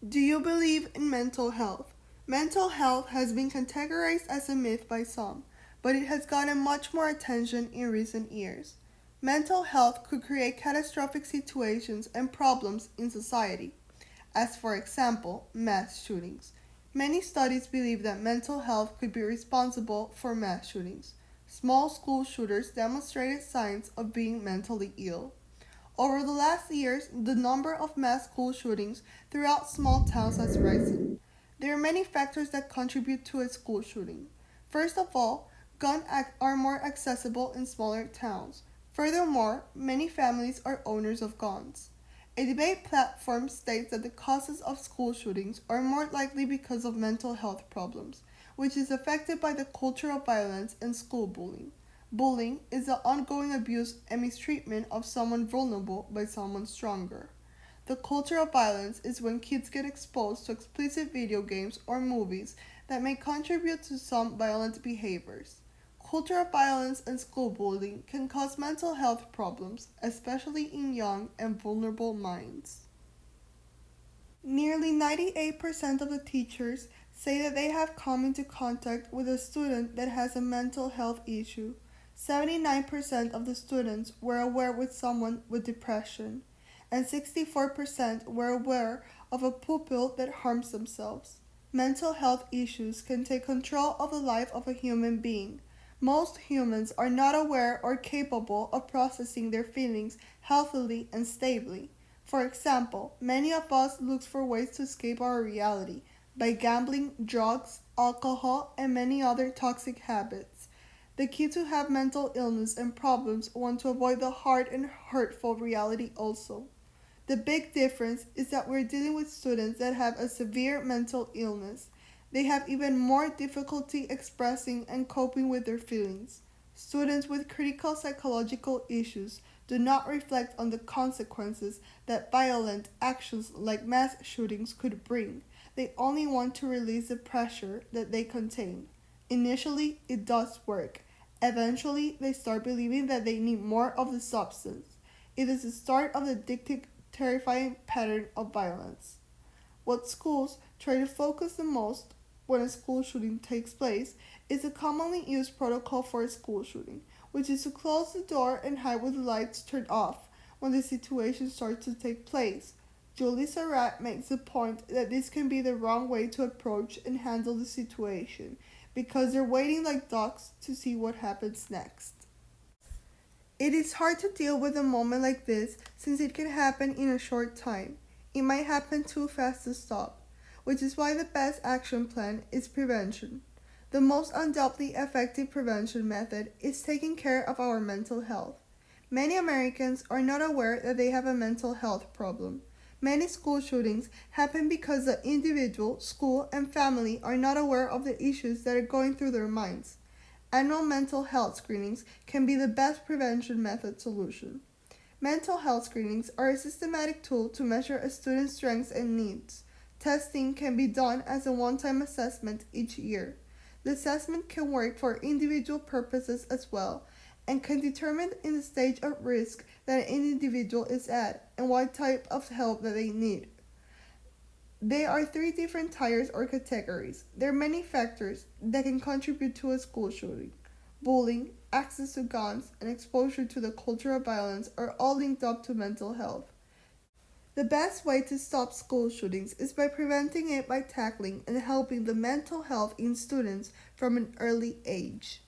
Do you believe in mental health? Mental health has been categorized as a myth by some, but it has gotten much more attention in recent years. Mental health could create catastrophic situations and problems in society, as for example, mass shootings. Many studies believe that mental health could be responsible for mass shootings. Small school shooters demonstrated signs of being mentally ill. Over the last years, the number of mass school shootings throughout small towns has risen. There are many factors that contribute to a school shooting. First of all, guns are more accessible in smaller towns. Furthermore, many families are owners of guns. A debate platform states that the causes of school shootings are more likely because of mental health problems, which is affected by the culture of violence and school bullying. Bullying is the ongoing abuse and mistreatment of someone vulnerable by someone stronger. The culture of violence is when kids get exposed to explicit video games or movies that may contribute to some violent behaviors. Culture of violence and school bullying can cause mental health problems, especially in young and vulnerable minds. Nearly 98% of the teachers say that they have come into contact with a student that has a mental health issue. 79% of the students were aware with someone with depression, and 64% were aware of a pupil that harms themselves. Mental health issues can take control of the life of a human being. Most humans are not aware or capable of processing their feelings healthily and stably. For example, many of us look for ways to escape our reality by gambling, drugs, alcohol, and many other toxic habits. The kids who have mental illness and problems want to avoid the hard and hurtful reality also. The big difference is that we're dealing with students that have a severe mental illness. They have even more difficulty expressing and coping with their feelings. Students with critical psychological issues do not reflect on the consequences that violent actions like mass shootings could bring. They only want to release the pressure that they contain. Initially, it does work. Eventually, they start believing that they need more of the substance. It is the start of the addictive, terrifying pattern of violence. What schools try to focus the most when a school shooting takes place is a commonly used protocol for a school shooting, which is to close the door and hide with the lights turned off when the situation starts to take place. Julie Surratt makes the point that this can be the wrong way to approach and handle the situation because they're waiting like ducks to see what happens next. It is hard to deal with a moment like this since it can happen in a short time. It might happen too fast to stop, which is why the best action plan is prevention. The most undoubtedly effective prevention method is taking care of our mental health. Many Americans are not aware that they have a mental health problem. Many school shootings happen because the individual, school, and family are not aware of the issues that are going through their minds. Annual mental health screenings can be the best prevention method solution. Mental health screenings are a systematic tool to measure a student's strengths and needs. Testing can be done as a one-time assessment each year. The assessment can work for individual purposes as well and can determine in the stage of risk that an individual is at and what type of help that they need. There are three different tiers or categories. There are many factors that can contribute to a school shooting. Bullying, access to guns, and exposure to the culture of violence are all linked up to mental health. The best way to stop school shootings is by preventing it by tackling and helping the mental health in students from an early age.